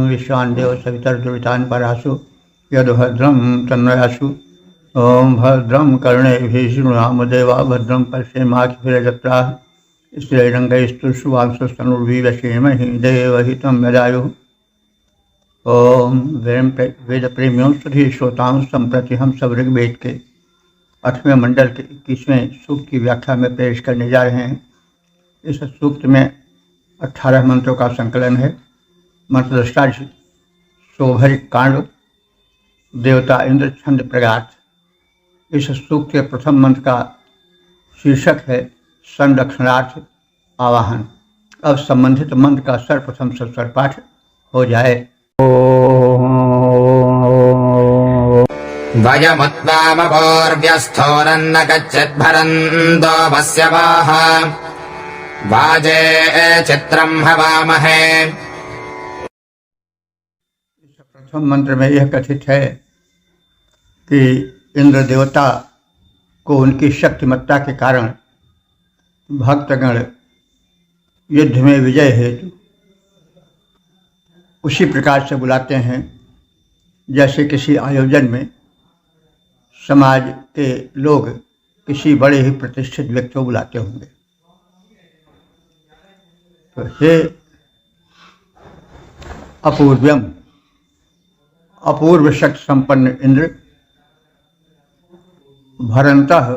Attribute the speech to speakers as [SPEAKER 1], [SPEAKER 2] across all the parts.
[SPEAKER 1] विश्वान् देव सवितर्दुरितान् परासु यद्भद्रं तन्मयासु। ओम भद्रं कर्णेभिः शृणुयाम देवा भद्रं पश्येमाक्षभिर्यजत्राः स्त्रीरङ्गैस्तुष्टुवांसस्तनुर्भिः व्यसेमहि देवहितं यदायुः। ओम वेद प्रेमियों सभी श्रोताओं संप्रति हम सब ऋग्वेद के 8वें मंडल के 21वें सूक्त की व्याख्या में पेश करने जा रहे हैं। इस सूक्त में 18 मंत्रों का संकलन है। मंत्रदृष्टा शोभरिक कांड, देवता इंद्र छंद प्रगात। इस सूक्त के प्रथम मंत्र का शीर्षक है संरक्षणार्थ आवाहन। अब संबंधित मंत्र का सर्वप्रथम सस्वर पाठ हो जाए।
[SPEAKER 2] वयमुत्वामपूर्व्यस्थो नन्न गच्छद्भरन्तो वस्यवाः वाजे चित्रं हवामहे।
[SPEAKER 1] इस प्रथम मंत्र में यह कथित है कि इंद्र देवता को उनकी शक्तिमत्ता के कारण भक्तगण युद्ध में विजय हेतु उसी प्रकार से बुलाते हैं जैसे किसी आयोजन में समाज के लोग किसी बड़े ही प्रतिष्ठित व्यक्ति को बुलाते होंगे। तो हे अपूर्व्यम, अपूर्व शक्ति संपन्न इंद्र, भरंतः,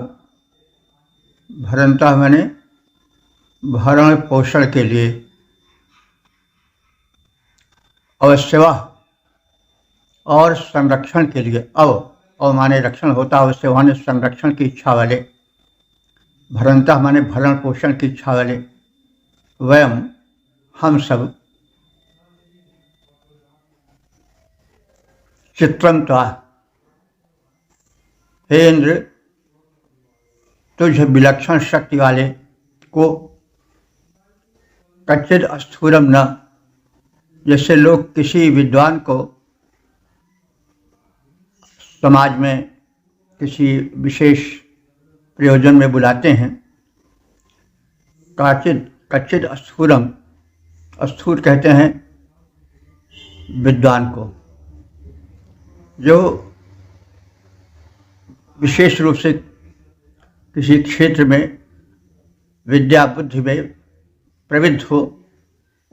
[SPEAKER 1] भरंतः माने भरण पोषण के लिए, अवश्यवा और संरक्षण के लिए, अव माने रक्षण होता, अवश्य माने संरक्षण की इच्छा वाले, भरंतः माने भरण पोषण की इच्छा वाले, वयम हम सब, चित्रं त्वा, हे इंद्र तुझ विलक्षण शक्ति वाले को कच्चिद स्थूरम न, जैसे लोग किसी विद्वान को समाज में किसी विशेष प्रयोजन में बुलाते हैं। कच्चिद स्थूरम, स्थूर कहते हैं विद्वान को, जो विशेष रूप से किसी क्षेत्र में विद्या बुद्धि में प्रविद्ध हो,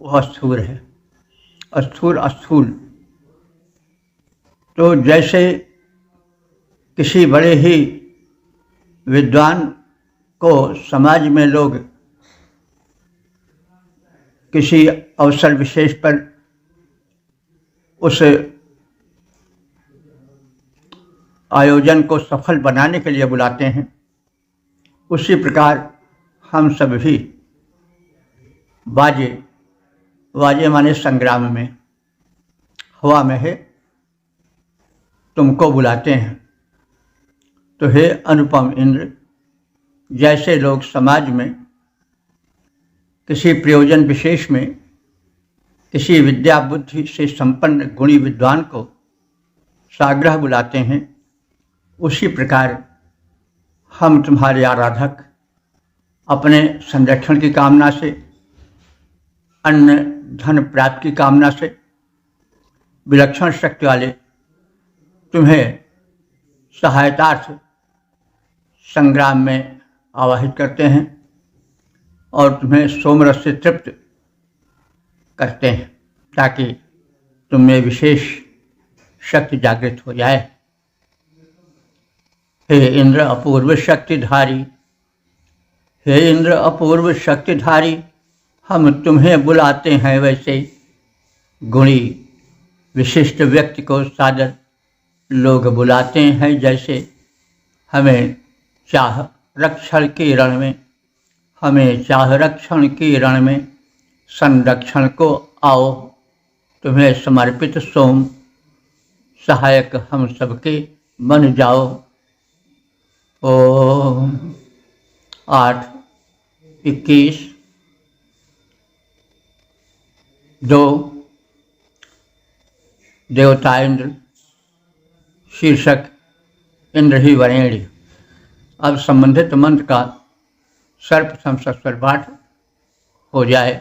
[SPEAKER 1] वह स्थूर है। स्थूल स्थूल तो जैसे किसी बड़े ही विद्वान को समाज में लोग किसी अवसर विशेष पर उस आयोजन को सफल बनाने के लिए बुलाते हैं, उसी प्रकार हम सब भी बाजे, वाजे माने संग्राम में, हवा में है, तुमको बुलाते हैं। तो हे अनुपम इंद्र, जैसे लोग समाज में किसी प्रयोजन विशेष में किसी विद्या बुद्धि से संपन्न गुणी विद्वान को साग्रह बुलाते हैं, उसी प्रकार हम तुम्हारे आराधक अपने संरक्षण की कामना से, अन्न धन प्राप्ति की कामना से, विलक्षण शक्ति वाले तुम्हें सहायतार्थ संग्राम में आवाहित करते हैं और तुम्हें सोमरस से तृप्त करते हैं, ताकि तुम्हें विशेष शक्ति जागृत हो जाए। हे इंद्र अपूर्व शक्तिधारी, हे इंद्र अपूर्व शक्तिधारी, हम तुम्हें बुलाते हैं वैसे गुणी विशिष्ट व्यक्ति को सादर लोग बुलाते हैं, जैसे हमें चाह रक्षण के रण में, हमें चाह रक्षण के रण में संरक्षण को आओ, तुम्हें समर्पित सोम सहायक हम सबके बन जाओ। ओम 8:21 2 देवता इंद्र, शीर्षक इंद्र ही वरेण्य। अब संबंधित मंत्र का सर्वप्रथम सस्वर पाठ हो जाए।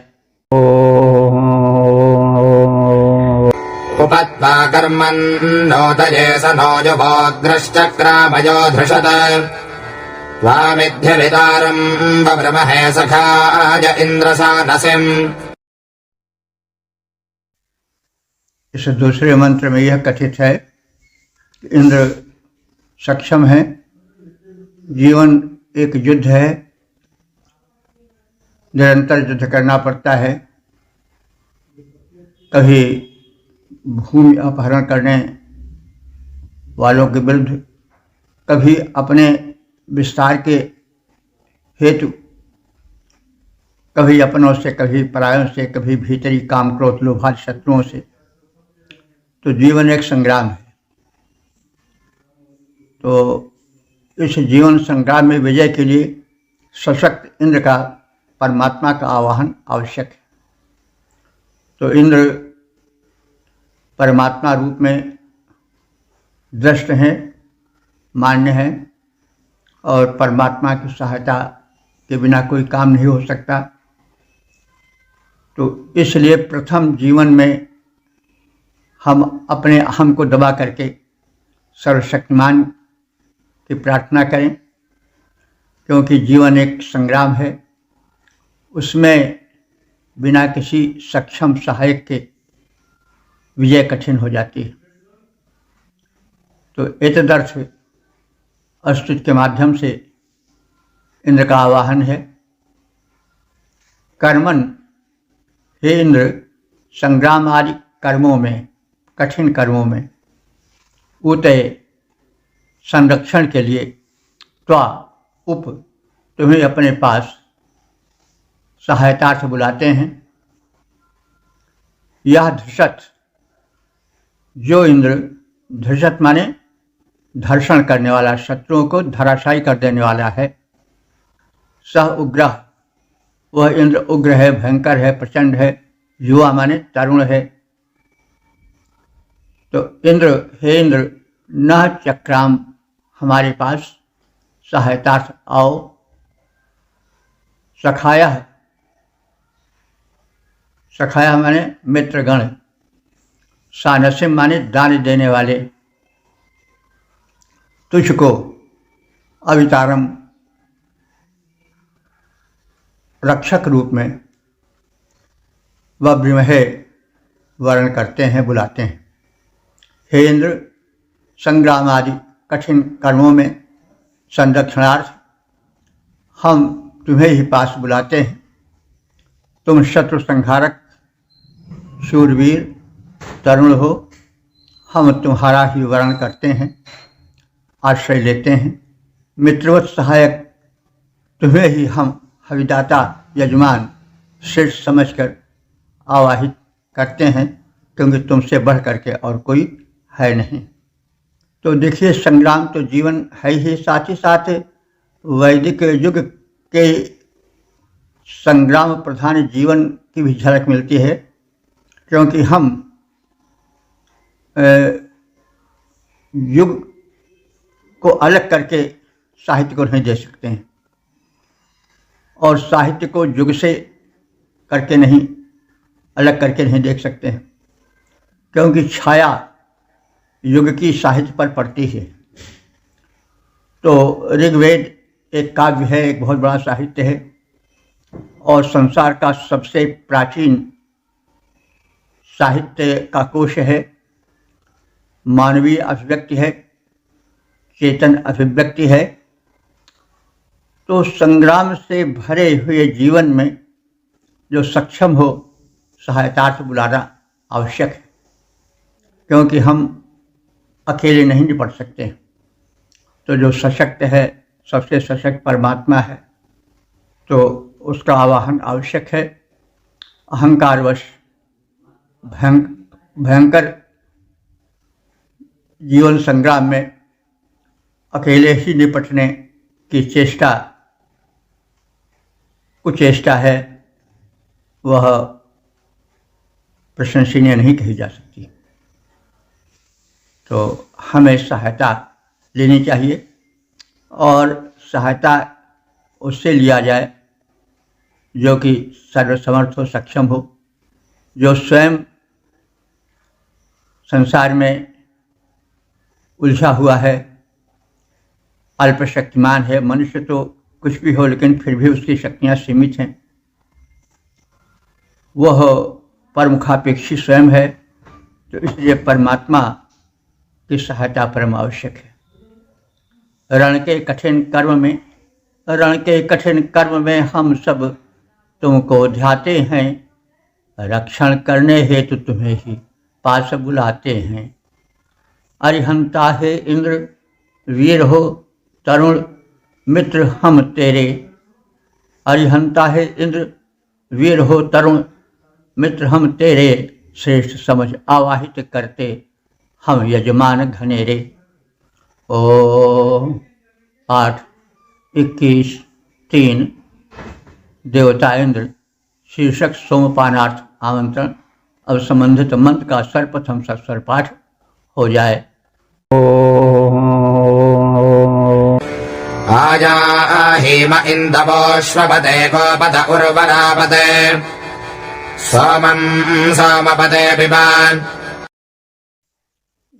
[SPEAKER 2] उपत्वा कर्मन्नोदये स नो युवोग्रश्चक्रामयो धृषत वामिध्यवितारम् वव्रमहे सखाय इन्द्रसानसिम्।
[SPEAKER 1] इस दूसरे मंत्र में यह कथित है कि इंद्र सक्षम है, जीवन एक युद्ध है, निरंतर युद्ध करना पड़ता है। कभी भूमि अपहरण करने वालों के विरुद्ध, कभी अपने विस्तार के हेतु, कभी अपनों से, कभी परायों से, कभी भीतरी काम क्रोध लोभादि शत्रुओं से। तो जीवन एक संग्राम है। तो इस जीवन संग्राम में विजय के लिए सशक्त इंद्र का, परमात्मा का आवाहन आवश्यक है। तो इंद्र परमात्मा रूप में दृष्ट हैं, मान्य हैं, और परमात्मा की सहायता के बिना कोई काम नहीं हो सकता। तो इसलिए प्रथम जीवन में हम अपने अहम को दबा करके सर्वशक्तिमान की प्रार्थना करें, क्योंकि जीवन एक संग्राम है। उसमें बिना किसी सक्षम सहायक के विजय कठिन हो जाती है। तो एतदर्थ स्तुति के माध्यम से इंद्र का आवाहन है। कर्मन, हे इंद्र, संग्राम आदि कर्मों में, कठिन कर्मों में, उतय संरक्षण के लिए, त्वा उप, तुम्हें अपने पास सहायतार्थ बुलाते हैं। यह धृषत, जो इंद्र, धृषत माने धर्षण करने वाला, शत्रुओं को धराशायी कर देने वाला है। सह उग्र, वह इंद्र उग्र है, भयंकर है, प्रचंड है। युवा माने तरुण है। तो इंद्र, हे इंद्र, न चक्राम, हमारे पास सहायतार्थ आओ। सखाया, सखाया माने मित्रगण। सानसिम माने दान देने वाले। तुझको अवितारम, रक्षक रूप में वब्रमहे वर्ण करते हैं, बुलाते हैं। हे इंद्र, संग्राम आदि कठिन कर्मों में संरक्षणार्थ हम तुम्हें ही पास बुलाते हैं। तुम शत्रु संहारक, शूरवीर, तरुण हो। हम तुम्हारा ही वर्ण करते हैं, आश्रय लेते हैं। मित्रवत सहायक, तुम्हें ही हम हविदाता, यजमान, श्रेष्ठ समझकर आवाहित करते हैं, क्योंकि तुमसे बढ़ करके और कोई है नहीं। तो देखिए, संग्राम तो जीवन है ही, साथ ही साथ वैदिक युग के संग्राम प्रधान जीवन की भी झलक मिलती है, क्योंकि हम युग को अलग करके साहित्य को नहीं दे सकते हैं, और साहित्य को युग से करके नहीं, अलग करके नहीं देख सकते हैं, क्योंकि छाया युग की साहित्य पर पड़ती है। तो ऋग्वेद एक काव्य है, एक बहुत बड़ा साहित्य है, और संसार का सबसे प्राचीन साहित्य का कोश है। मानवीय अभिव्यक्ति है, चेतन अभिव्यक्ति है। तो संग्राम से भरे हुए जीवन में जो सक्षम हो, सहायतार्थ बुलाना आवश्यक है, क्योंकि हम अकेले नहीं निपट सकते। तो जो सशक्त है, सबसे सशक्त परमात्मा है, तो उसका आवाहन आवश्यक है। अहंकारवश भयंकर जीवन संग्राम में अकेले ही निपटने की चेष्टा, कुचेष्टा है, वह प्रशंसनीय नहीं कही जा सकती। तो हमें सहायता लेनी चाहिए, और सहायता उससे लिया जाए जो कि सर्वसमर्थ हो, सक्षम हो, जो स्वयं संसार में उलझा हुआ है, अल्पशक्तिमान है। मनुष्य तो कुछ भी हो, लेकिन फिर भी उसकी शक्तियाँ सीमित हैं। वह परमुखापेक्षी स्वयं है, तो इसलिए परमात्मा की सहायता परम आवश्यक है। रण के कठिन कर्म में हम सब तुमको ध्याते हैं, रक्षण करने हेतु तुम्हें ही पास बुलाते हैं। अरिहंता है इंद्र, वीर हो तरुण मित्र हम तेरे। अरिहंता है इंद्र, वीर हो तरुण मित्र हम तेरे। श्रेष्ठ समझ आवाहित करते हम यजमान घनेरे। ओम 8:21:3 देवता इंद्र शीर्षक सोमपानार्थ आमंत्रण। अब संबंधित मंत्र का सर्वप्रथम सस्वर पाठ हो जाए।
[SPEAKER 2] आजाहीम इन्दवोऽश्वपदे गोपद उर्वरापदे सोमं सोमपदे पिबान्।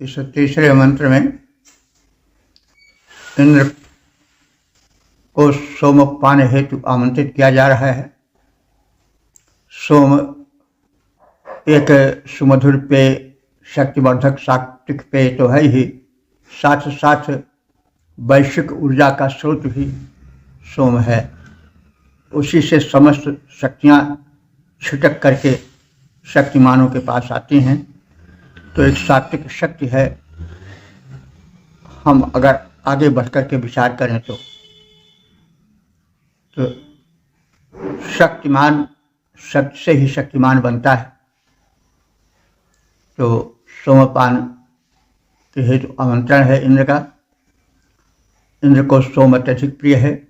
[SPEAKER 1] इस तीसरे मंत्र में इंद्र को सोमपान हेतु आमंत्रित किया जा रहा है। सोम एक सुमधुर पेय, शक्तिवर्धक सात्विक पेय तो है ही, साथ साथ वैश्विक ऊर्जा का स्रोत भी सोम है। उसी से समस्त शक्तियाँ छिटक करके शक्तिमानों के पास आती हैं। तो एक सात्विक शक्ति है। हम अगर आगे बढ़कर के विचार करें तो शक्तिमान शक्ति से ही शक्तिमान बनता है। तो सोमपान के हेतु आमंत्रण है इंद्र का। इंद्र को सोम अत्यधिक प्रिय है।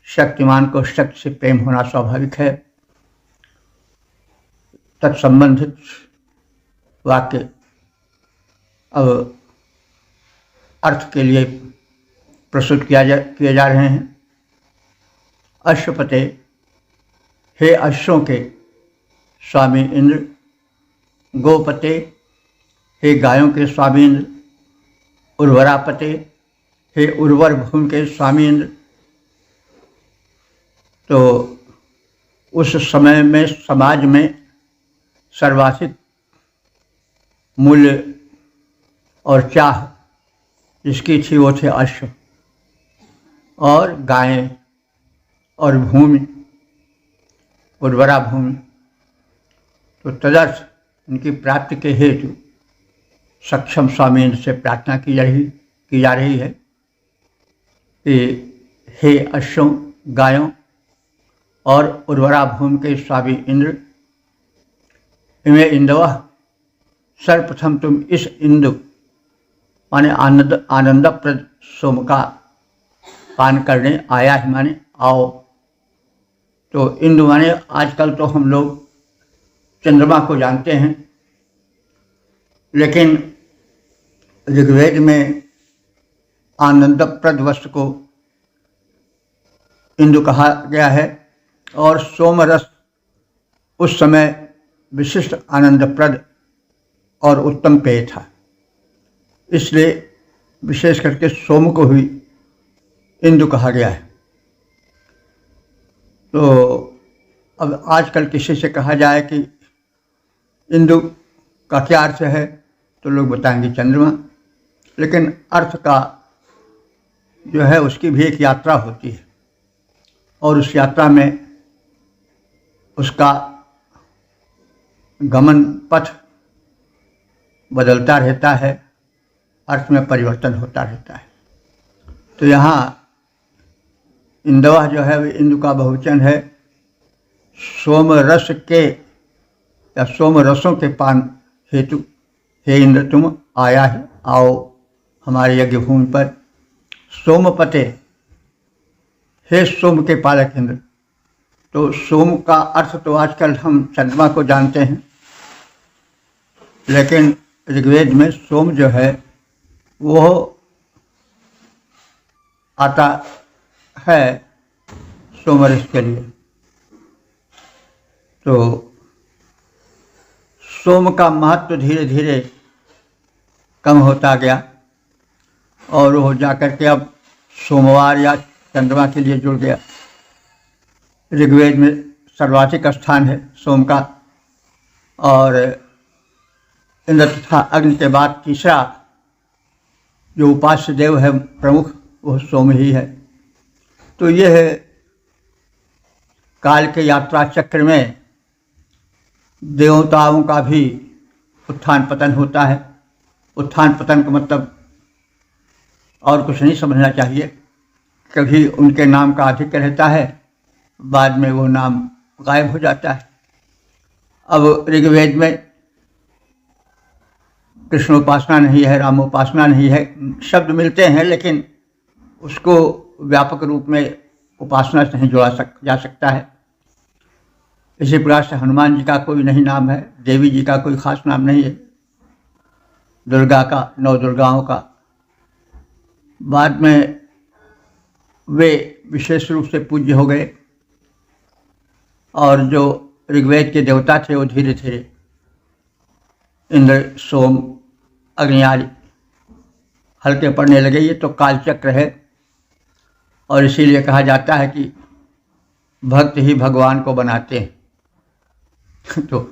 [SPEAKER 1] शक्तिमान को शक्ति से प्रेम होना स्वाभाविक है। तत्संबंधित वाक्य अब अर्थ के लिए प्रस्तुत किए जा रहे हैं। अश्वपते, हे अश्वों के स्वामी इंद्र। गोपते, हे गायों के स्वामी इंद्र। उर्वरापते, हे उर्वर भूमि के स्वामी इंद्र। तो उस समय में समाज में सर्वाधिक मूल्य और चाह जिसकी थी वो थे अश्व और गायें और भूमि, उर्वरा भूमि। तो तदर्थ इनकी प्राप्ति के हेतु सक्षम स्वामी इंद्र से प्रार्थना की जा रही है कि हे अश्वों, गायों और उर्वरा भूमि के स्वामी इंद्र, इमे इंदवः, सर्वप्रथम तुम इस इंदु माने आनंदप्रद सोम का पान करने आया ही माने आओ। तो इंदु माने आजकल तो हम लोग चंद्रमा को जानते हैं, लेकिन ऋग्वेद में आनंदप्रद वस्तु को इंदु कहा गया है। और सोमरस उस समय विशिष्ट आनंदप्रद और उत्तम पेय था, इसलिए विशेष करके सोम को ही इंदु कहा गया है। तो अब आजकल किसी से कहा जाए कि इंदु का क्या अर्थ है, तो लोग बताएंगे चंद्रमा, लेकिन अर्थ का जो है उसकी भी एक यात्रा होती है और उस यात्रा में उसका गमन पथ बदलता रहता है, अर्थ में परिवर्तन होता रहता है। तो यहाँ इंदवः जो है वो इंदु का बहुवचन है। सोम रस के या सोम रसों के पान हेतु हे इंद्र तुम आया ही आओ हमारे यज्ञ भूमि पर। सोमपते, हे सोम के पालक इंद्र। तो सोम का अर्थ तो आजकल हम चंद्रमा को जानते हैं, लेकिन ऋग्वेद में सोम जो है वो आता है सोमरस के लिए। तो सोम का महत्व धीरे धीरे कम होता गया और वो जाकर के अब सोमवार या चंद्रमा के लिए जुड़ गया। ऋग्वेद में सर्वाधिक स्थान है सोम का, और इंद्र तथा अग्नि के बाद तीसरा जो उपास्य देव है प्रमुख, वह सोम ही है। तो यह है काल के यात्रा चक्र में देवताओं का भी उत्थान पतन होता है। उत्थान पतन का मतलब और कुछ नहीं समझना चाहिए। कभी उनके नाम का आधिक्य रहता है, बाद में वो नाम गायब हो जाता है। अब ऋग्वेद में कृष्णोपासना नहीं है, रामोपासना नहीं है, शब्द मिलते हैं, लेकिन उसको व्यापक रूप में उपासना से नहीं जोड़ा जा सकता है। इसी प्रकार से हनुमान जी का कोई नहीं नाम है, देवी जी का कोई खास नाम नहीं है, दुर्गा का, 9 दुर्गाओं का। बाद में वे विशेष रूप से पूज्य हो गए और जो ऋग्वेद के देवता थे वो धीरे धीरे इंद्र, सोम, अग्नि आदि हल्के पड़ने लगे। ये तो कालचक्र है और इसीलिए कहा जाता है कि भक्त ही भगवान को बनाते हैं। तो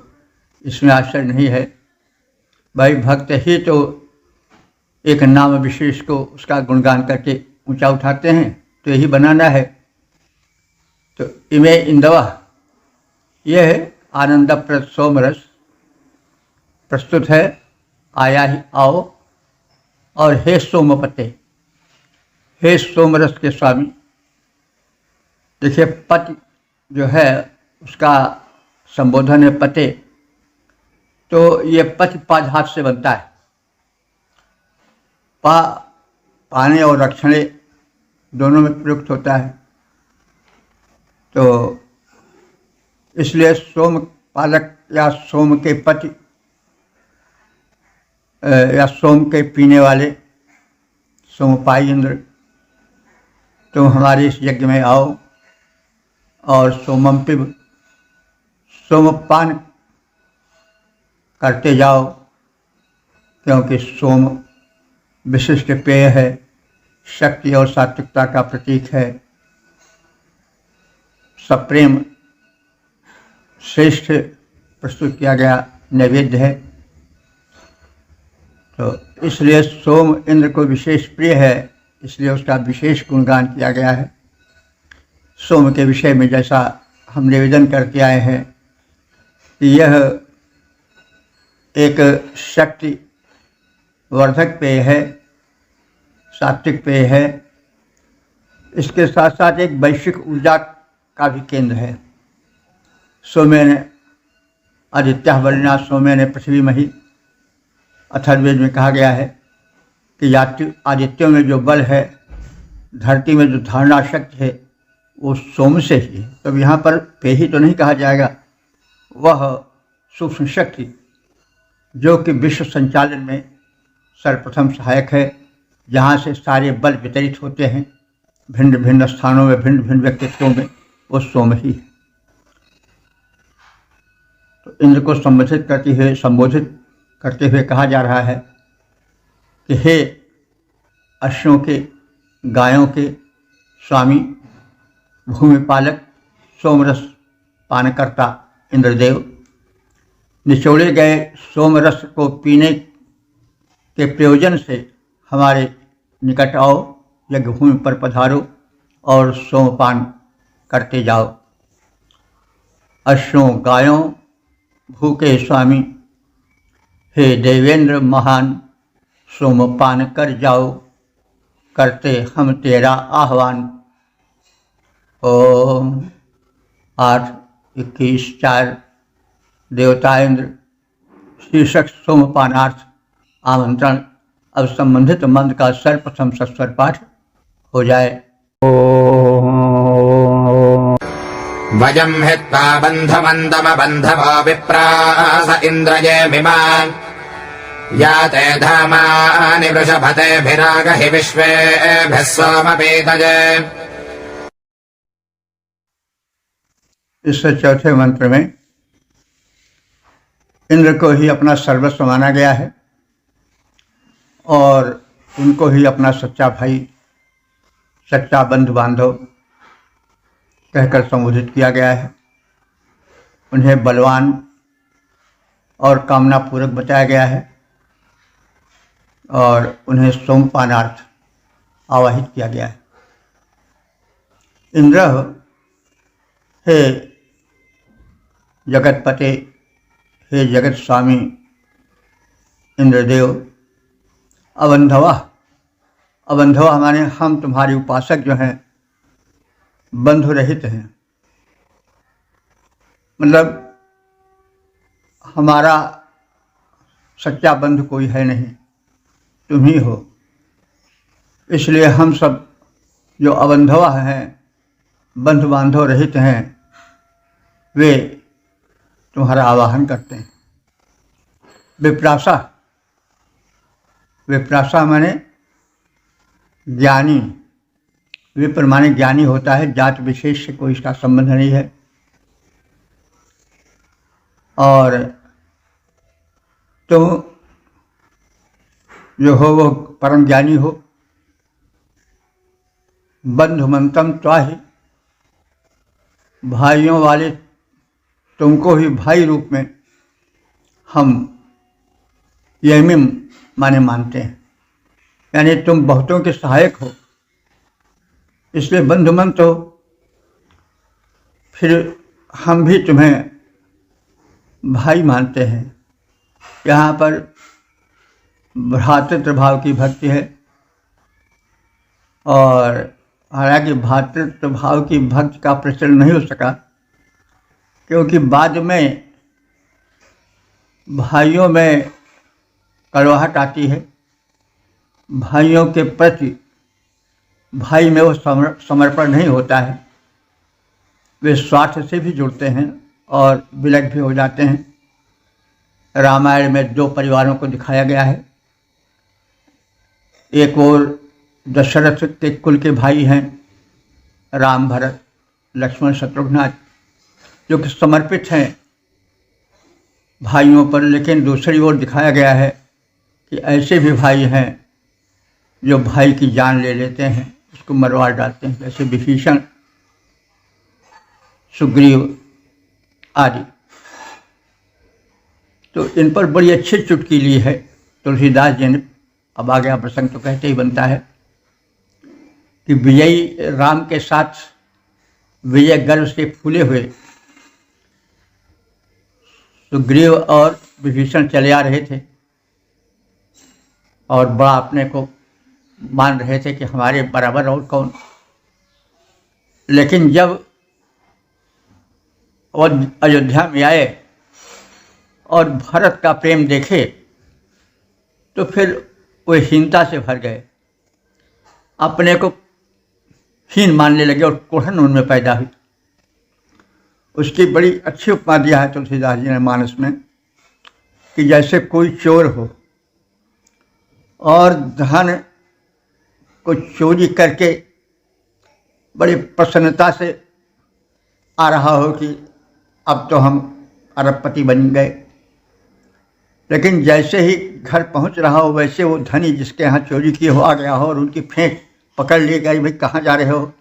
[SPEAKER 1] इसमें आश्चर्य नहीं है भाई, भक्त ही तो एक नाम विशेष को उसका गुणगान करके ऊंचा उठाते हैं, तो यही बनाना है। तो इमे इंदवा, यह है आनंदप्रद सोमरस प्रस्तुत है, आया ही आओ। और हे सोमपते, हे सोमरस के स्वामी। देखिए पति जो है उसका संबोधन है पते, तो ये पति पाधात से बनता है। पाने और रक्षणे दोनों में प्रयुक्त होता है। तो इसलिए सोम पालक या सोम के पति या सोम के पीने वाले सोमपाई इंद्र, तुम हमारे इस यज्ञ में आओ और सोमम पिब, सोमपान करते जाओ, क्योंकि सोम विशिष्ट पेय है, शक्ति और सात्विकता का प्रतीक है, सप्रेम श्रेष्ठ प्रस्तुत किया गया नैवेद्य है। तो इसलिए सोम इंद्र को विशेष प्रिय है, इसलिए उसका विशेष गुणगान किया गया है। सोम के विषय में जैसा हम निवेदन करके आए हैं कि यह एक शक्ति वर्धक पेय है, सात्विक पेय है, इसके साथ साथ एक वैश्विक ऊर्जा का भी केंद्र है। सोमेन आदित्य वरिणा सोमेन पृथ्वी मही, अथर्ववेद में कहा गया है कि आदित्यों में जो बल है, धरती में जो धारणा शक्ति है, वो सोम से ही है। तब यहाँ पर पेही तो नहीं कहा जाएगा, वह सूक्ष्म शक्ति जो कि विश्व संचालन में सर्वप्रथम सहायक है, जहाँ से सारे बल वितरित होते हैं भिन्न भिन्न स्थानों में, भिन्न भिन्न व्यक्तित्वों में, वो सोम ही है। तो इंद्र को संबोधित करते हुए कहा जा रहा है कि हे अश्वों के, गायों के स्वामी, भूमि पालक, सोमरस पानकर्ता इंद्रदेव, निचोड़े गए सोमरस को पीने के प्रयोजन से हमारे निकट आओ, यज्ञ भूमि पर पधारो और सोमपान करते जाओ। अश्वों, गायों, भू के स्वामी, हे देवेंद्र महान, सोमपान कर जाओ, करते हम तेरा आह्वान। ओम 8:21:4 देवता इंद्र शीर्षक सोमपानार्थ आमंत्रण। अब संबंधित मंत्र का सर्वप्रथम सस्वर पाठ हो जाए।
[SPEAKER 2] वयं हित्वा बन्धमन्दमबन्धवो विप्रास इन्द्रये मिमान् याते धामानि वृषभतेभिरागहि विश्वेभिः सोमपीतये।
[SPEAKER 1] इस चौथे मंत्र में इंद्र को ही अपना सर्वस्व माना गया है। और उनको ही अपना सच्चा भाई, सच्चा बंधु बांधव कहकर संबोधित किया गया है। उन्हें बलवान और कामना पूर्वक बताया गया है और उन्हें सोमपानार्थ आवाहित किया गया है। इंद्र, हे जगतपते, हे जगत स्वामी इंद्रदेव, अबंधवा, अबंधवा माने हम तुम्हारे उपासक जो हैं बंधु रहित हैं, मतलब हमारा सच्चा बंधु कोई है नहीं, तुम ही हो। इसलिए हम सब जो अबंधवा हैं, बंधु बांधव रहित हैं, वे तुम्हारा आवाहन करते हैं। विप्रासा, विप्रासा माने ज्ञानी, विप्र माने ज्ञानी होता है, जात विशेष से कोई इसका संबंध नहीं है। और तुम जो हो वो परम ज्ञानी हो। बंधुमंतम त्वाहि, भाइयों वाले तुमको ही भाई रूप में हम यमिम माने मानते हैं, यानी तुम बहुतों के सहायक हो, इसलिए बंधुमंत हो। फिर हम भी तुम्हें भाई मानते हैं। यहाँ पर भ्रातृत्व भाव की भक्ति है और हालांकि भ्रातृत्व भाव की भक्ति का प्रचलन नहीं हो सका, क्योंकि बाद में भाइयों में कड़वाहट आती है। भाइयों के प्रति भाई में वो समर्पण नहीं होता है, वे स्वार्थ से भी जुड़ते हैं और विलग भी हो जाते हैं। रामायण में दो परिवारों को दिखाया गया है। एक और दशरथ के कुल के भाई हैं राम, भरत, लक्ष्मण, शत्रुघ्न, जो कि समर्पित हैं भाइयों पर, लेकिन दूसरी ओर दिखाया गया है कि ऐसे भी भाई हैं जो भाई की जान ले लेते हैं, उसको मरवा डालते हैं, जैसे विभीषण, सुग्रीव आदि। तो इन पर बड़ी अच्छी चुटकी ली है तुलसीदास जी ने। अब आ गया प्रसंग तो कहते ही बनता है कि विजयी राम के साथ विजय गर्व से फूले हुए सुग्रीव और विभीषण चले आ रहे थे और बड़ा अपने को मान रहे थे कि हमारे बराबर और कौन। लेकिन जब वो अयोध्या में आए और भरत का प्रेम देखे तो फिर वो हीनता से भर गए, अपने को हीन मानने लगे और कुढ़न उनमें पैदा हुई। उसकी बड़ी अच्छी उपमा दिया है तुलसीदास जी ने मानस में कि जैसे कोई चोर हो और धन को चोरी करके बड़ी प्रसन्नता से आ रहा हो कि अब तो हम अरबपति बन गए, लेकिन जैसे ही घर पहुंच रहा हो वैसे वो धनी जिसके यहाँ चोरी की हो आ गया हो और उनकी फेंक पकड़ ले गई, भाई कहाँ जा रहे हो,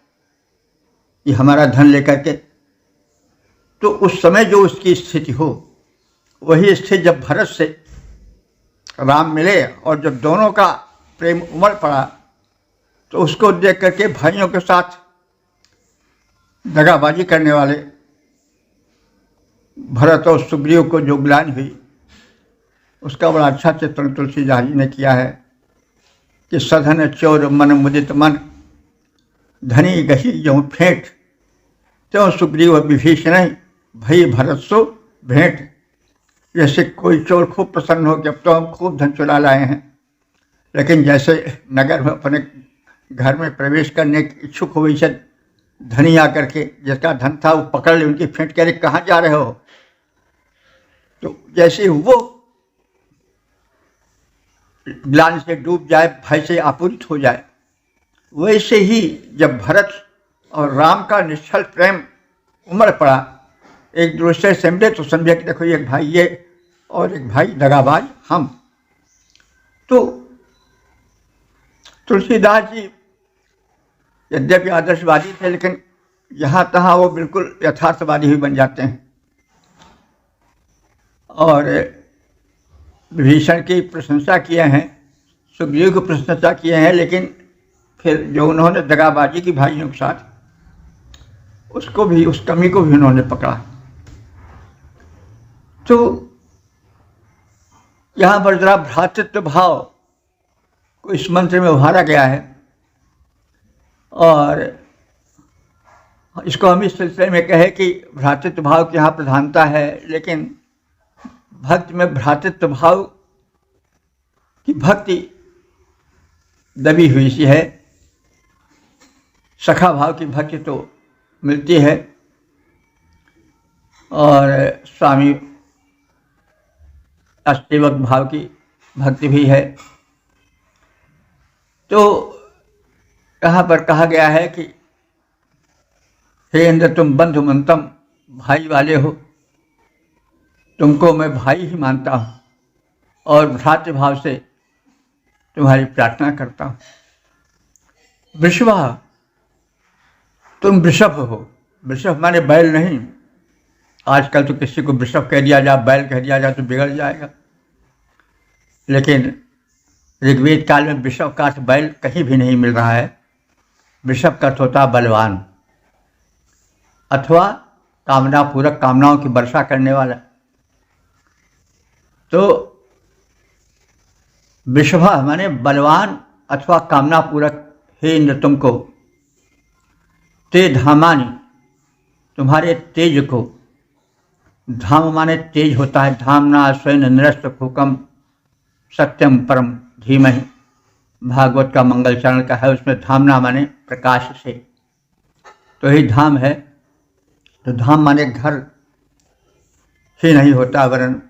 [SPEAKER 1] ये हमारा धन लेकर के। तो उस समय जो उसकी स्थिति हो वही स्थिति जब भरत से राम मिले और जब दोनों का प्रेम उमड़ पड़ा तो उसको देख करके भाइयों के साथ दगाबाजी करने वाले भरत और सुग्रीव को जो ग्लानि हुई उसका बड़ा अच्छा चित्रण तुलसीदास जी ने किया है कि सधन चोर मन मुदित मन, धनी गही जो फेंट, त्यों सुग्रीव विभीषण भई भरत सो भेंट। जैसे कोई चोर खूब प्रसन्न हो कि अब तो हम खूब धन चुरा लाए हैं, लेकिन जैसे नगर में अपने घर में प्रवेश करने के इच्छुक हो वैसे धनी आकर के जिसका धन था वो पकड़ ले, उनकी फेंट कह रहे कहाँ जा रहे हो। तो जैसे वो ग्लानि से डूब जाए, भय से आपूरित हो जाए, वैसे ही जब भरत और राम का निश्चल प्रेम उमड़ पड़ा, एक दूसरे से मिले तो समझे कि देखो एक भाई ये और एक भाई दगाबाज हम। तो तुलसीदास जी यद्यपि आदर्शवादी थे, लेकिन यहाँ तहाँ वो बिल्कुल यथार्थवादी ही बन जाते हैं और विभीषण की प्रशंसा किए हैं, सुग्रीव की प्रशंसा किए हैं, लेकिन फिर जो उन्होंने दगाबाजी की भाइयों के साथ, उसको भी, उस कमी को भी उन्होंने पकड़ा। तो यहाँ पर जरा भ्रातृत्व भाव को इस मंत्र में उभारा गया है और इसको हम इस सिलसिले में कहें कि भ्रातृत्व भाव की यहाँ प्रधानता है, लेकिन भक्ति में भ्रातृत्व भाव की भक्ति दबी हुई सी है। सखा भाव की भक्ति तो मिलती है और स्वामी सेवक भाव की भक्ति भी है। तो यहाँ पर कहा गया है कि हे इंद्र, तुम बंधु मंतम, भाई वाले हो, तुमको मैं भाई ही मानता हूँ और भ्रातृभाव से तुम्हारी प्रार्थना करता हूँ। वृषभा, तुम वृषभ हो। वृषभ माने बैल नहीं। आजकल तो किसी को वृषभ कह दिया जाए, बैल कह दिया जाए तो बिगड़ जाएगा, लेकिन ऋग्वेद काल में वृषभ का अर्थ बैल कहीं भी नहीं मिल रहा है। वृषभ का अर्थ होता है बलवान अथवा कामना पूरक, कामनाओं की वर्षा करने वाला। तो वृषभा माने बलवान अथवा कामना पूरक। हे इंद्र, तुमको ते धामानि, तुम्हारे तेज को, धाम माने तेज होता है, धामना स्वयं निरस्त फूकम सत्यम परम धीमहि, भागवत का मंगल चरण का है, उसमें धामना माने प्रकाश से, तो ही धाम है। तो धाम माने घर ही नहीं होता, वरन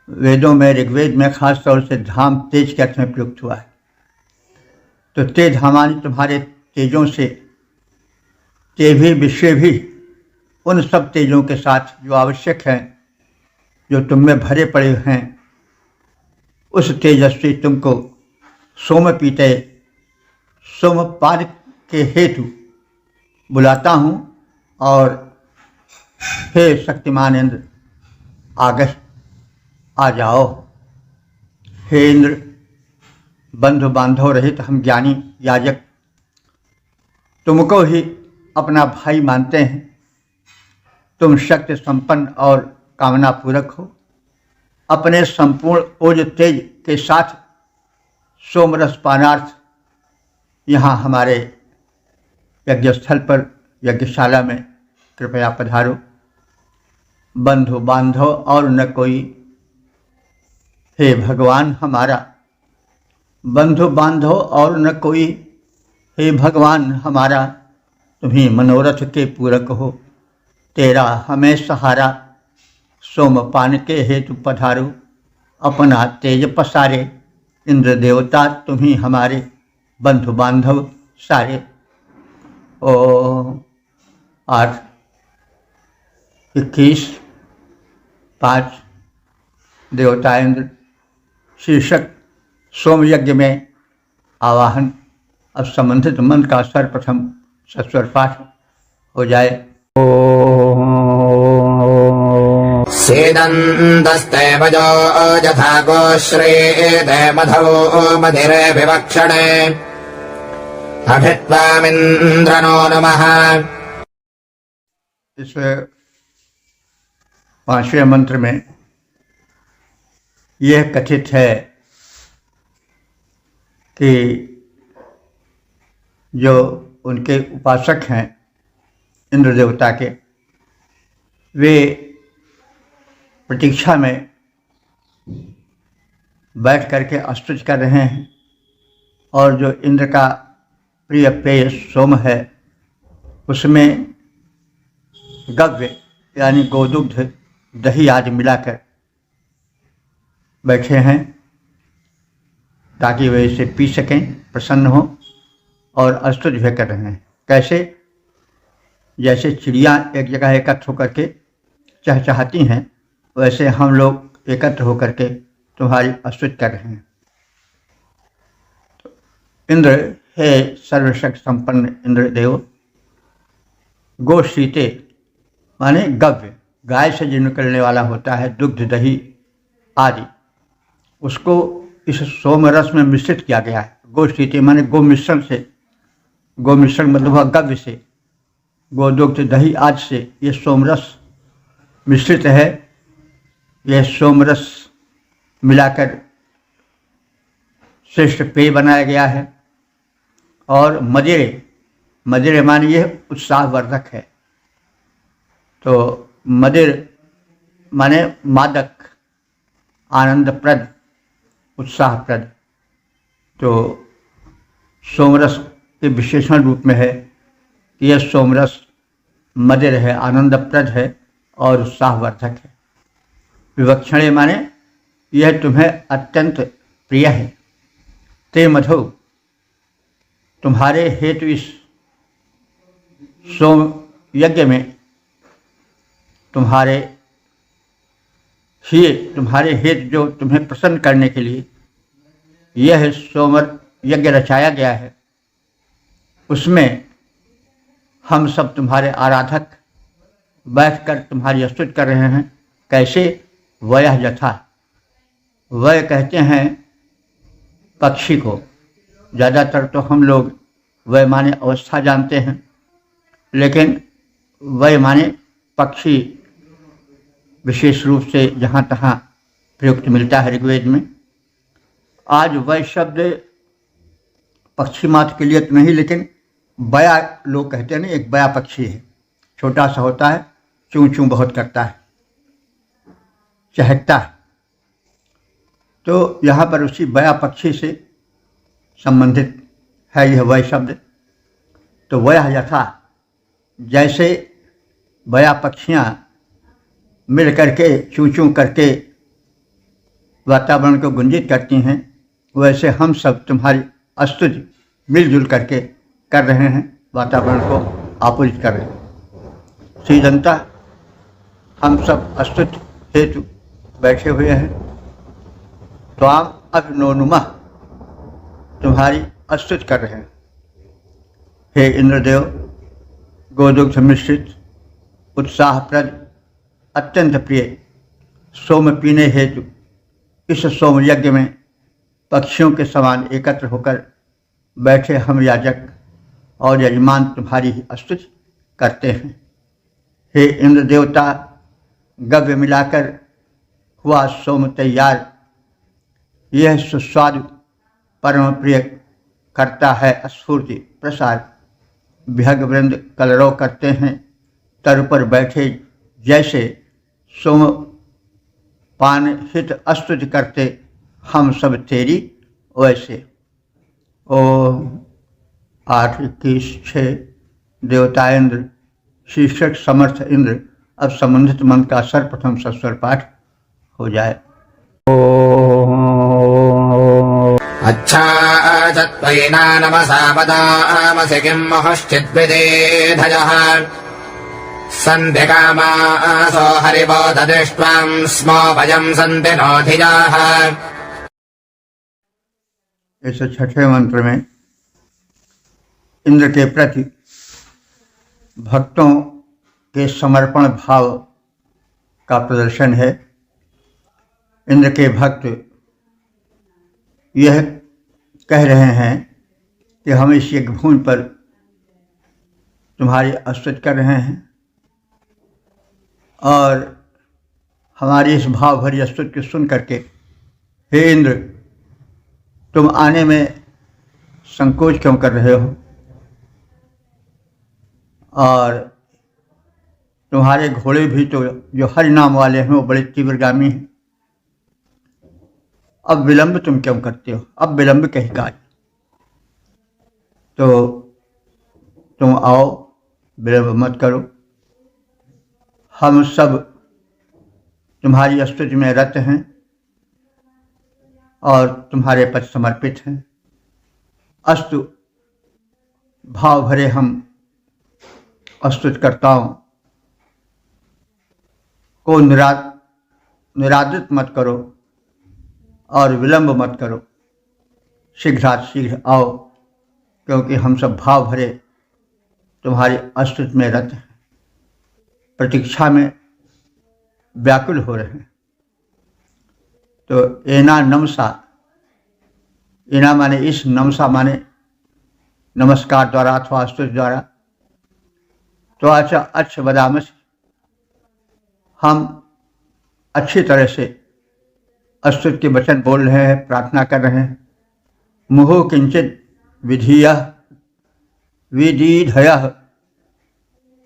[SPEAKER 1] वेदों में, ऋग्वेद में खास तौर से धाम तेज के अर्थ में प्रयुक्त हुआ है। तो ते धामानि, तुम्हारे तेजों से, ते भी विश्व भी, उन सब तेजों के साथ जो आवश्यक हैं, जो तुम में भरे पड़े हैं, उस तेजस्वी तुमको सोमपीते, सोमपान के हेतु बुलाता हूँ और हे शक्तिमान इंद्र, आगे आ जाओ। हे इंद्र, बंधु बांधव रहित हम ज्ञानी याजक तुमको ही अपना भाई मानते हैं। तुम शक्ति संपन्न और कामना पूरक हो। अपने संपूर्ण ओज तेज के साथ सोमरस पानार्थ यहाँ हमारे यज्ञस्थल पर, यज्ञशाला में कृपया पधारो। बंधु बांधव और न कोई, हे भगवान हमारा, बंधु बांधव और न कोई, हे भगवान हमारा, तुम्ही मनोरथ के पूरक हो। तेरा हमें सहारा, सोमपान के हेतु पधारो। अपना तेज पसारे, इंद्र देवता तुम्ही हमारे, बंधु बांधव सारे। ओ 8:21 देवता इंद्र शीर्षक सोम यज्ञ में आवाहन। अब संबंधित मंत्र का सर्वप्रथम सस्वर पाठ हो जाए।
[SPEAKER 2] सीदन्तस्ते वजो यथा गोश्रीते मधौ मधिरे विवक्षणे अभित्वामिन्द्रनो नमः।
[SPEAKER 1] इस 5वें मंत्र में यह कथित है कि जो उनके उपासक हैं इंद्र देवता के, वे प्रतीक्षा में बैठ करके स्तुति कर रहे हैं और जो इंद्र का प्रिय पेय सोम है उसमें गव्य यानी गोदुग्ध, दही आदि मिलाकर बैठे हैं ताकि वे इसे पी सकें, प्रसन्न हो, और स्तुति भी कर रहे हैं। कैसे? जैसे चिड़िया एक जगह एकत्र होकर के चहचहाती हैं, वैसे हम लोग एकत्र होकर के तुम्हारी स्तुति कर रहे हैं। इंद्र, हे सर्वशक्ति संपन्न इंद्रदेव, गोशीते माने गव्य, गाय से जो निकलने वाला होता है, दुग्ध दही आदि, उसको इस सोमरस में मिश्रित किया गया है। गोशीते माने गोमिश्रण से, गोमिश्रण मतलब गव्य से, गोदुग्ध दही आदि से ये सोमरस मिश्रित है। यह सोमरस मिलाकर श्रेष्ठ पेय बनाया गया है। और मदिरे, मदिरे माने यह उत्साहवर्धक है। तो मदिर माने मादक, आनंदप्रद, उत्साहप्रद। तो सोमरस के विशेषण रूप में है कि यह सोमरस मदिर है, आनंदप्रद है और उत्साहवर्धक है। विवक्षणे माने यह तुम्हें अत्यंत प्रिय है। ते मधु, तुम्हारे हेतु इस सोम यज्ञ में तुम्हारे हेतु जो तुम्हें प्रसन्न करने के लिए यह सोमर यज्ञ रचाया गया है, उसमें हम सब तुम्हारे आराधक बैठकर तुम्हारी स्तुति कर रहे हैं। कैसे? वयः यथा, वय कहते हैं पक्षी को। ज़्यादातर तो हम लोग वय माने अवस्था जानते हैं, लेकिन वय माने पक्षी विशेष रूप से जहाँ तहाँ प्रयुक्त मिलता है ऋग्वेद में। आज वय शब्द पक्षी मात्र के लिए तो नहीं, लेकिन बया लोग कहते हैं ना, एक बया पक्षी है, छोटा सा होता है, चूं चूं बहुत करता है, चहकता है। तो यहाँ पर उसी बया पक्षी से संबंधित है यह वय शब्द। तो वह यथा, जैसे बया पक्षियाँ मिल करके चूं चूं करके वातावरण को गुंजित करती हैं, वैसे हम सब तुम्हारी स्तुति मिलजुल करके कर रहे हैं, वातावरण को आपूर्ति कर रहे हैं। श्रीदंता, हम सब स्तुति हेतु बैठे हुए हैं। त्वाम अभिनोनुमः, तुम्हारी स्तुति कर रहे हैं। हे इंद्रदेव, गोदुग्ध मिश्रित उत्साहप्रद अत्यंत प्रिय सोम पीने हेतु इस सोम यज्ञ में पक्षियों के समान एकत्र होकर बैठे हम याजक और यजमान तुम्हारी ही स्तुति करते हैं। हे इंद्र देवता, गव्य मिलाकर हुआ सोम तैयार, यह सुस्वादु परम प्रिय करता है स्फूर्ति प्रसार। विहग वृंद कलरव करते हैं, तर पर बैठे जैसे सोम पान हित स्तुति करते हम सब तेरी वैसे। ओम 8:21:6 देवता इंद्र, शीर्षक समर्थ इंद्र। अब संबंधित मंत्र का सर्वप्रथम सस्वर पाठ हो जाए।
[SPEAKER 2] अच्छा चत्वैना नमसा वदामसि किं महश्चिद्विदेधयः सन्धिकामासो हरिवो ददृष्ट्वां स्म वयं सन्ति नोधिजाः।
[SPEAKER 1] इस छठे मंत्र में इंद्र के प्रति भक्तों के समर्पण भाव का प्रदर्शन है। इंद्र के भक्त यह कह रहे हैं कि हम इस यज्ञ भूमि पर तुम्हारी स्तुति कर रहे हैं और हमारी इस भाव भरी स्तुति को सुन करके हे इंद्र, तुम आने में संकोच क्यों कर रहे हो? और तुम्हारे घोड़े भी तो जो हरि नाम वाले हैं वो बड़े तीव्रगामी हैं। अब विलंब तुम क्यों करते हो? अब विलंब कहीं का? तो तुम आओ, विलंब मत करो। हम सब तुम्हारी स्तुति में रत हैं और तुम्हारे पद समर्पित हैं। अस्तु, भाव भरे हम स्तुतिकर्ताओं को निरादृत मत करो और विलंब मत करो। शीघ्रातिशीघ्र आओ क्योंकि हम सब भाव भरे तुम्हारे अस्तित्व में रत हैं, प्रतीक्षा में व्याकुल हो रहे हैं। तो एना नमसा, एना माने इस, नमसा माने नमस्कार द्वारा अथवा स्तुति द्वारा। तो अच्छा अच्छ बदामस, हम अच्छी तरह से स्तुति के वचन बोल रहे हैं, प्रार्थना कर रहे हैं। मुहु किंचित विधीय विधीधय,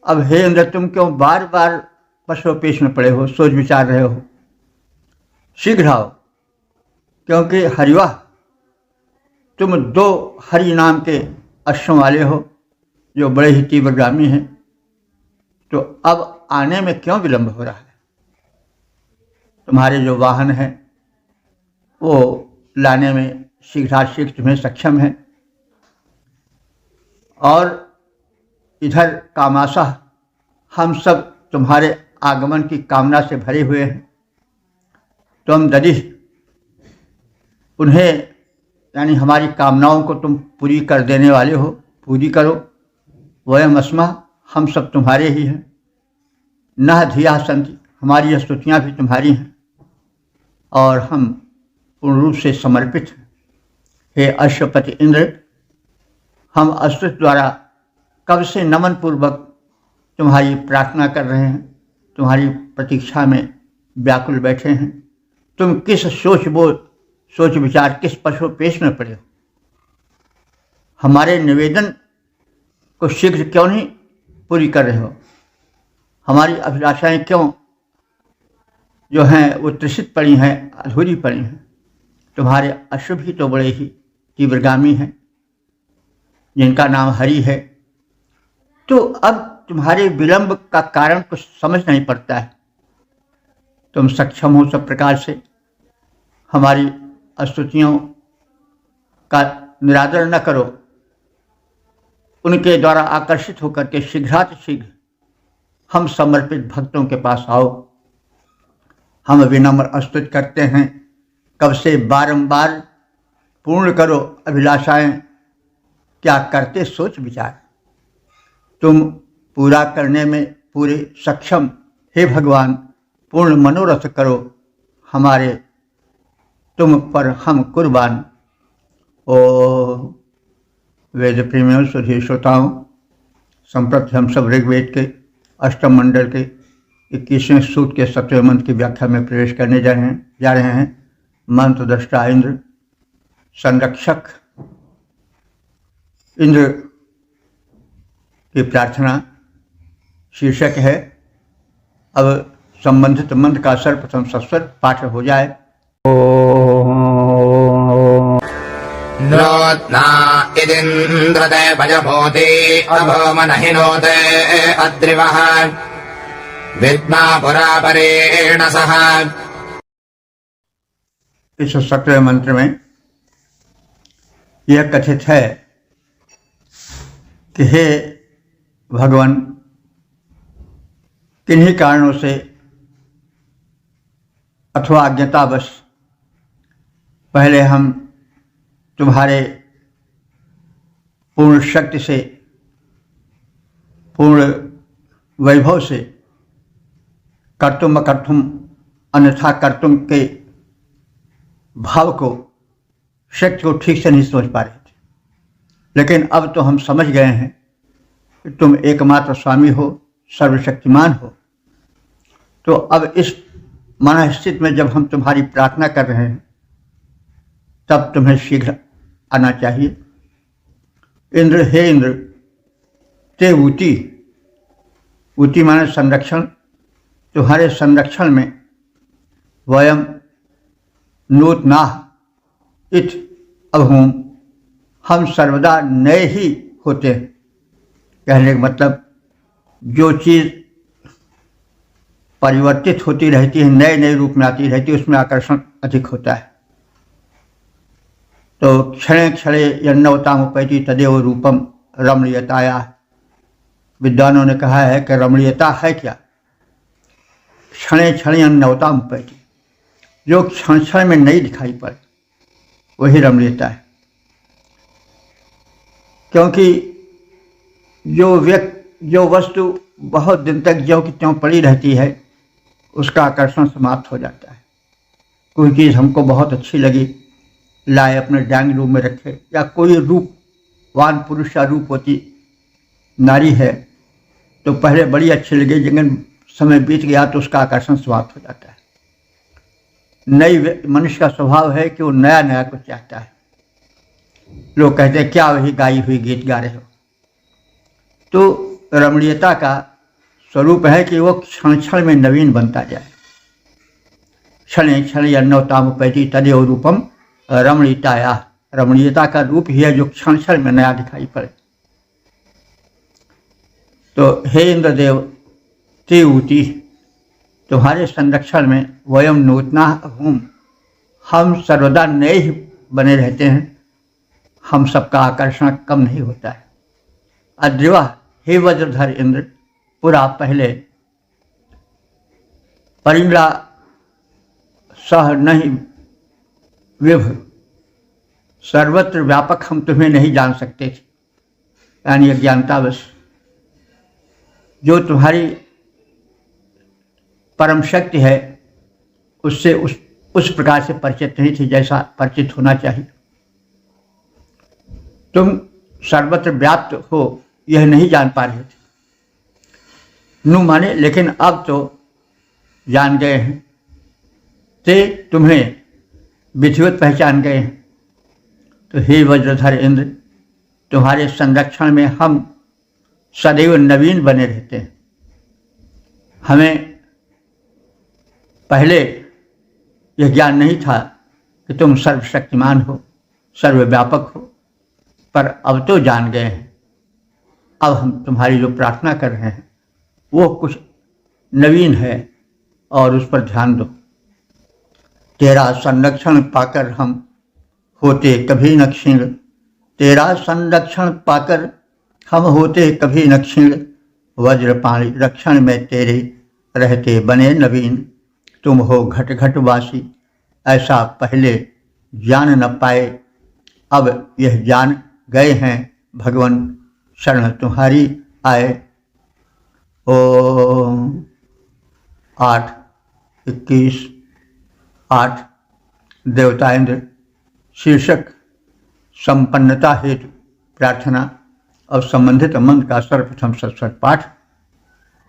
[SPEAKER 1] अब हे इंद्र तुम क्यों बार बार पशुपेश में पड़े हो, सोच विचार रहे हो? शीघ्र आओ, क्योंकि हरिवाह तुम 2 हरि नाम के अश्वों वाले हो जो बड़े ही तीव्रगामी हैं। तो अब आने में क्यों विलंब हो रहा है? तुम्हारे जो वाहन हैं वो लाने में शीघ्राशीघ्र तुम्हें सक्षम है। और इधर कामाशा, हम सब तुम्हारे आगमन की कामना से भरे हुए हैं। तुम यदि उन्हें यानी हमारी कामनाओं को तुम पूरी कर देने वाले हो, पूरी करो। वयम अस्मा, हम सब तुम्हारे ही हैं। नह धिया संति, हमारी स्तुतियाँ भी तुम्हारी हैं और हम पूर्ण रूप से समर्पित हैं। हे अश्वपति इंद्र, हम अस्तित्व द्वारा कब से नमन पूर्वक तुम्हारी प्रार्थना कर रहे हैं, तुम्हारी प्रतीक्षा में व्याकुल बैठे हैं। तुम किस सोच विचार, किस पशुपेश में पड़े हो? हमारे निवेदन को शीघ्र क्यों नहीं पूरी कर रहे हो? हमारी अभिलाषाएं क्यों जो हैं वो त्रिषित पड़ी हैं, अधूरी पड़ी हैं? तुम्हारे अश्व भी तो बड़े ही तीव्रगामी हैं, जिनका नाम हरि है। तो अब तुम्हारे विलंब का कारण कुछ समझ नहीं पड़ता है। तुम सक्षम हो सब प्रकार से हमारी स्तुतियों का निरादर न करो, उनके द्वारा आकर्षित होकर के शीघ्रातिशीघ्र हम समर्पित भक्तों के पास आओ। हम विनम्र स्तुति करते हैं, कब से बारंबार पूर्ण करो अभिलाषाएं, क्या करते सोच विचार। तुम पूरा करने में पूरे सक्षम, हे भगवान पूर्ण मनोरथ करो हमारे, तुम पर हम कुर्बान। ओ वेद प्रेमियों, सुधी श्रोताओं, संप्रति हम सब ऋग्वेद के अष्टम मंडल के 21वें सूक्त के 7वें मंत्र की व्याख्या में प्रवेश करने जा रहे हैं। मंत्र दृष्टा इंद्र, संरक्षक इंद्र की प्रार्थना शीर्षक है। अब संबंधित मंत्र का सर्वप्रथम सस्वर पाठ हो जाए।
[SPEAKER 2] नोत्ना इदिन्द्रते भजभूति अभोमनहिनोते अद्रिवः विद्मा पुरा परेण सह।
[SPEAKER 1] इस 7वें मंत्र में यह कथित है कि हे भगवान, किन्हीं कारणों से अथवा अज्ञतावश पहले हम तुम्हारे पूर्ण शक्ति से, पूर्ण वैभव से कर्तुम अकर्तुम अन्यथा कर्तुम के भाव को, शक्ति को ठीक से नहीं समझ पा रहे थे। लेकिन अब तो हम समझ गए हैं कि तुम एकमात्र स्वामी हो, सर्वशक्तिमान हो। तो अब इस मनस्थिति में जब हम तुम्हारी प्रार्थना कर रहे हैं, तब तुम्हें शीघ्र आना चाहिए। इंद्र, हे इंद्र, ते ऊती, ऊती माने संरक्षण, तुम्हारे संरक्षण में वयम नूतनाः इत अभूम, हम सर्वदा नए ही होते हैं। कहने का मतलब जो चीज़ परिवर्तित होती रहती है, नए नए रूप में आती रहती है, उसमें आकर्षण अधिक होता है। तो क्षणे क्षणे यन्नवतामुपैति तदेव रूपम रमणीयताया। विद्वानों ने कहा है कि रमणीयता है क्या? क्षणे क्षणे यन्नवतामुपैति, जो क्षण क्षण में नहीं दिखाई पड़े, वही रमणीयता है। क्योंकि जो वस्तु बहुत दिन तक ज्यों की त्यों पड़ी रहती है उसका आकर्षण समाप्त हो जाता है। कोई चीज़ हमको बहुत अच्छी लगी, लाए अपने ड्राइंग रूम में रखे, या कोई रूपवान पुरुष या रूपवती नारी है तो पहले बड़ी अच्छी लगी, लेकिन समय बीत गया तो उसका आकर्षण समाप्त हो जाता है। मनुष्य का स्वभाव है कि वो नया नया कुछ चाहता है। लोग कहते हैं क्या वही गाई हुई गीत गा रहे हो। तो रमणीयता का स्वरूप है कि वो क्षण क्षण में नवीन बनता जाए। क्षण क्षण यन्नवतामुपैति तदेव रूपम रमणीयताया। रमणीयता का रूप ही है जो क्षण क्षण में नया दिखाई पड़े। तो हे इंद्रदेव ते ऊती, तुम्हारे संरक्षण में वयम नूतना हूँ, हम सर्वदा नए ही बने रहते हैं, हम सबका आकर्षण कम नहीं होता है। अद्रिवा, हे वज्रधर इंद्र, पुरा पहले परिमला सह नहीं विभ, सर्वत्र व्यापक हम तुम्हें नहीं जान सकते थे, यानी अज्ञानतावश। जो तुम्हारी परम शक्ति है उससे उस प्रकार से परिचित नहीं थी जैसा परिचित होना चाहिए। तुम सर्वत्र व्याप्त हो यह नहीं जान पा रहे थे। नु माने लेकिन अब तो जान गए हैं, ते तुम्हें विधिवत पहचान गए हैं। तो हे वज्रधर इंद्र, तुम्हारे संरक्षण में हम सदैव नवीन बने रहते हैं। हमें पहले यह ज्ञान नहीं था कि तुम सर्वशक्तिमान हो, सर्वव्यापक हो, पर अब तो जान गए हैं। अब हम तुम्हारी जो प्रार्थना कर रहे हैं वो कुछ नवीन है और उस पर ध्यान दो। तेरा संरक्षण पाकर हम होते कभी न क्षीण, तेरा संरक्षण पाकर हम होते कभी न क्षीण, वज्रपाणी रक्षण में तेरे रहते बने नवीन। तुम हो घट घटवासी, ऐसा पहले जान न पाए, अब यह जान गए हैं भगवान, शरण तुम्हारी आए। ओम 8:21 देवता इंद्र शीर्षक संपन्नता हेतु प्रार्थना और संबंधित मंत्र का सर्वप्रथम सत्संग पाठ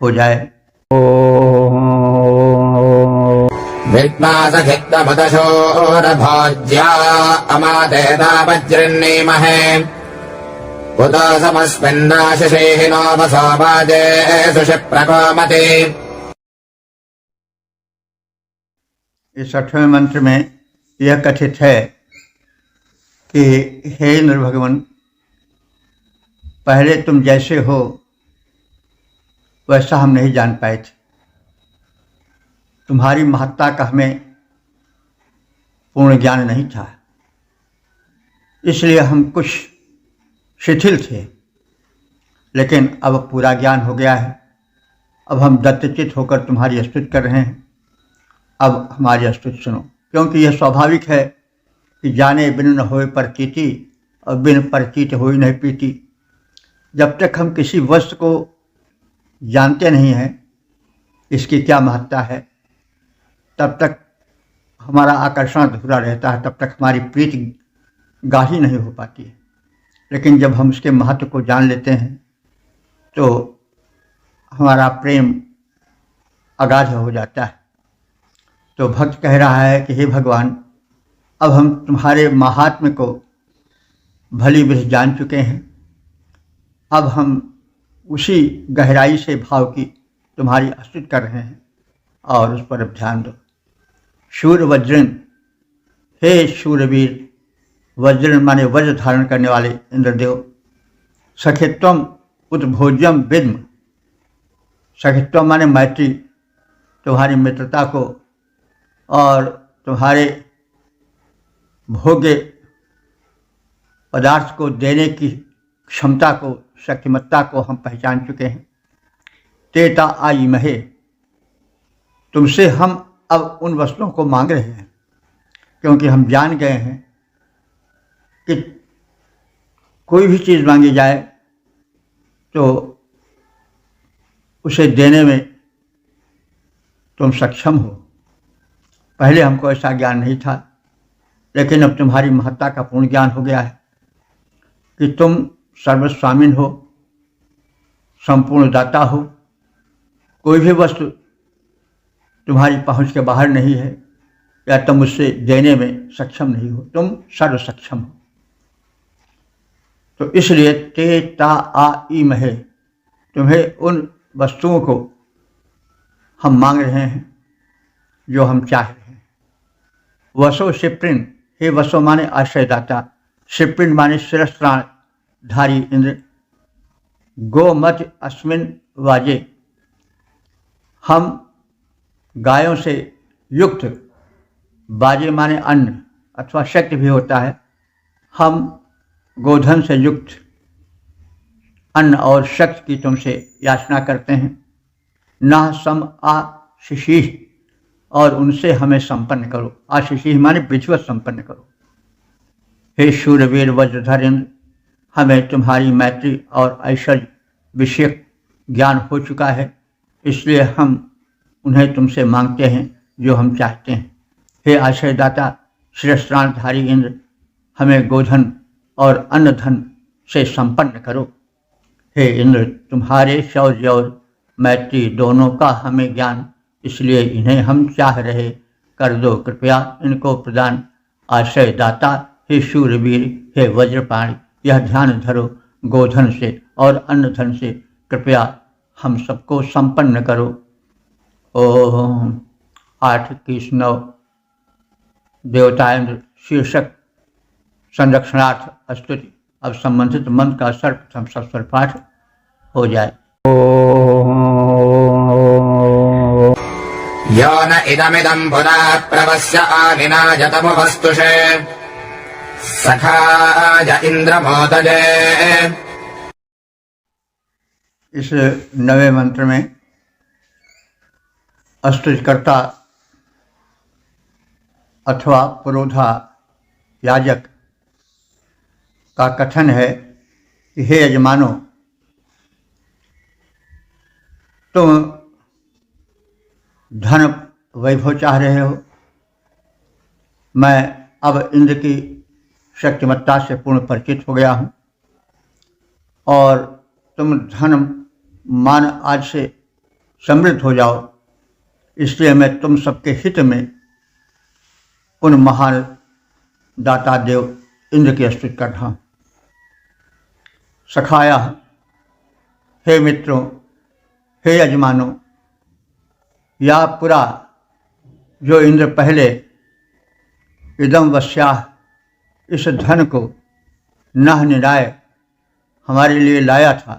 [SPEAKER 1] हो जाए।
[SPEAKER 2] विद्मासघित्तमुदशोरभोज्या अमादेता वज्रन्नीमहे उत समस्मिन्नाशिषेहि नो वसो वाजे सुषिप्रकोमति।
[SPEAKER 1] इस 8वें मंत्र में यह कथित है कि हे इंद्र भगवान, पहले तुम जैसे हो वैसा हम नहीं जान पाए थे। तुम्हारी महत्ता का हमें पूर्ण ज्ञान नहीं था, इसलिए हम कुछ शिथिल थे, लेकिन अब पूरा ज्ञान हो गया है। अब हम दत्तचित होकर तुम्हारी स्तुति कर रहे हैं। अब हमारी स्तुति सुनो, क्योंकि यह स्वाभाविक है कि जाने बिन न होए प्रतीति और बिन प्रतीत होई नहीं प्रीति। जब तक हम किसी वस्तु को जानते नहीं हैं इसकी क्या महत्ता है, तब तक हमारा आकर्षण अधूरा रहता है, तब तक हमारी प्रीति गाढ़ी नहीं हो पाती है। लेकिन जब हम उसके महत्व को जान लेते हैं तो हमारा प्रेम अगाध हो जाता है। तो भक्त कह रहा है कि हे भगवान, अब हम तुम्हारे महात्म्य को भली विधि जान चुके हैं। अब हम उसी गहराई से भाव की तुम्हारी स्तुति कर रहे हैं और उस पर अब ध्यान दो। शूर वज्रन, हे शूरवीर, वज्रन माने वज्र धारण करने वाले इंद्रदेव। सखित्वम उद्भोज्यम विद्म, सखित्वम माने मैत्री, तुम्हारी मित्रता को और तुम्हारे भोग्य पदार्थ को देने की क्षमता को, शक्तिमत्ता को हम पहचान चुके हैं। तेता आई महे, तुमसे हम अब उन वस्तुओं को मांग रहे हैं, क्योंकि हम जान गए हैं कि कोई भी चीज़ मांगी जाए तो उसे देने में तुम सक्षम हो। पहले हमको ऐसा ज्ञान नहीं था, लेकिन अब तुम्हारी महत्ता का पूर्ण ज्ञान हो गया है कि तुम सर्वस्वामीन हो, संपूर्ण दाता हो। कोई भी वस्तु तुम्हारी पहुंच के बाहर नहीं है या तुम उससे देने में सक्षम नहीं हो, तुम सर्व सक्षम हो। तो इसलिए ते ता आ ई महे, तुम्हें उन वस्तुओं को हम मांग रहे हैं जो हम चाह रहे हैं। वसो शिप्रिन, हे वसो माने आश्रयदाता, शिप्रिन माने शिरस्त्राणधारी इंद्र। गोमत अस्मिन वाजे, हम गायों से युक्त, बाजे माने अन्न अथवा शक्ति भी होता है, हम गोधन से युक्त अन्न और शक्ति की तुमसे याचना करते हैं। ना सम आशीष, और उनसे हमें संपन्न करो। आशीष माने विधिवत संपन्न करो। हे शूरवीर वज्रधर इंद्र, हमें तुम्हारी मैत्री और ऐश्वर्य विषयक ज्ञान हो चुका है, इसलिए हम उन्हें तुमसे मांगते हैं जो हम चाहते हैं। हे आश्रयदाता शिरस्त्राणधारी इंद्र, हमें गोधन और अन्न धन से संपन्न करो। हे इंद्र, तुम्हारे शौर्य और मैत्री दोनों का हमें ज्ञान, इसलिए इन्हें हम चाह रहे, कर दो कृपया इनको प्रदान। आश्रयदाता हे शूरवीर, हे वज्रपाणी, यह ध्यान धरो, गोधन से और अन्न धन से कृपया हम सबको संपन्न करो। ओम 8:9 देवताएंद्र शीर्षक संरक्षणार्थ स्तुति। अब संबंधित मंत्र का सर्वप्रथम सस्वर पाठ हो जाए।
[SPEAKER 2] यो न इदमिदं पुनः प्रवस्य आनिनायतमुपस्तुषे सखाय इंद्रमोदजे।
[SPEAKER 1] इस नवे मंत्र में स्तुतिकर्ता अथवा पुरोधा याजक का कथन है कि हे यजमानो, तुम धन वैभव चाह रहे हो। मैं अब इंद्र की शक्तिमत्ता से पूर्ण परिचित हो गया हूँ और तुम धन मान आज से समृद्ध हो जाओ, इसलिए मैं तुम सबके हित में उन महान दाता देव इंद्र की स्तुति कर रहा हूँ। सखाया, हे मित्रों, हे यजमानों, या पुरा जो इंद्र पहले इदम वस्याह, इस धन को नह निराय हमारे लिए लाया था,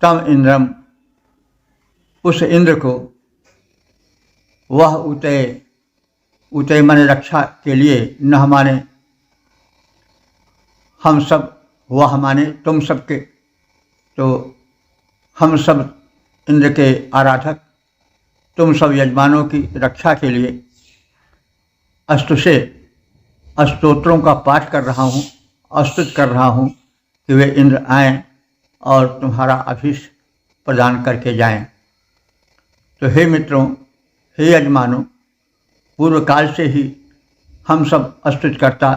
[SPEAKER 1] तम इंद्रम, उस इंद्र को, वह उतय, उतय माने रक्षा के लिए, नह माने हम सब, वह माने तुम सबके, तो हम सब इंद्र के आराधक, तुम सब यजमानों की रक्षा के लिए अस्तुषे, स्तोत्रों का पाठ कर रहा हूँ, स्तुत कर रहा हूँ कि वे इंद्र आएं और तुम्हारा अभीष्ट प्रदान करके जाएं। तो हे मित्रों, हे यजमानों, पूर्व काल से ही हम सब स्तुतिकर्ता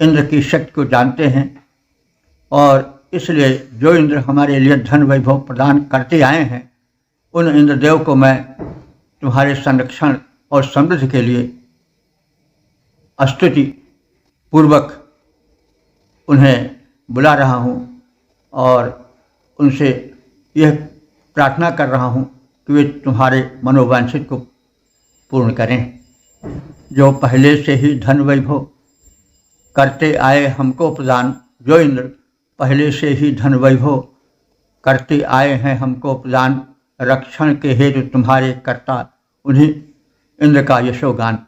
[SPEAKER 1] इंद्र की शक्ति को जानते हैं और इसलिए जो इंद्र हमारे लिए धन वैभव प्रदान करते आए हैं, उन इंद्रदेव को मैं तुम्हारे संरक्षण और समृद्धि के लिए स्तुति पूर्वक उन्हें बुला रहा हूँ और उनसे यह प्रार्थना कर रहा हूँ कि वे तुम्हारे मनोवांछित को पूर्ण करें। जो पहले से ही धन वैभव करते आए हमको प्रदान, जो इंद्र पहले से ही धन वैभव करते आए हैं हमको प्रदान, रक्षण के हेतु तुम्हारे कर्ता, उन्हीं इंद्र का यशोगान।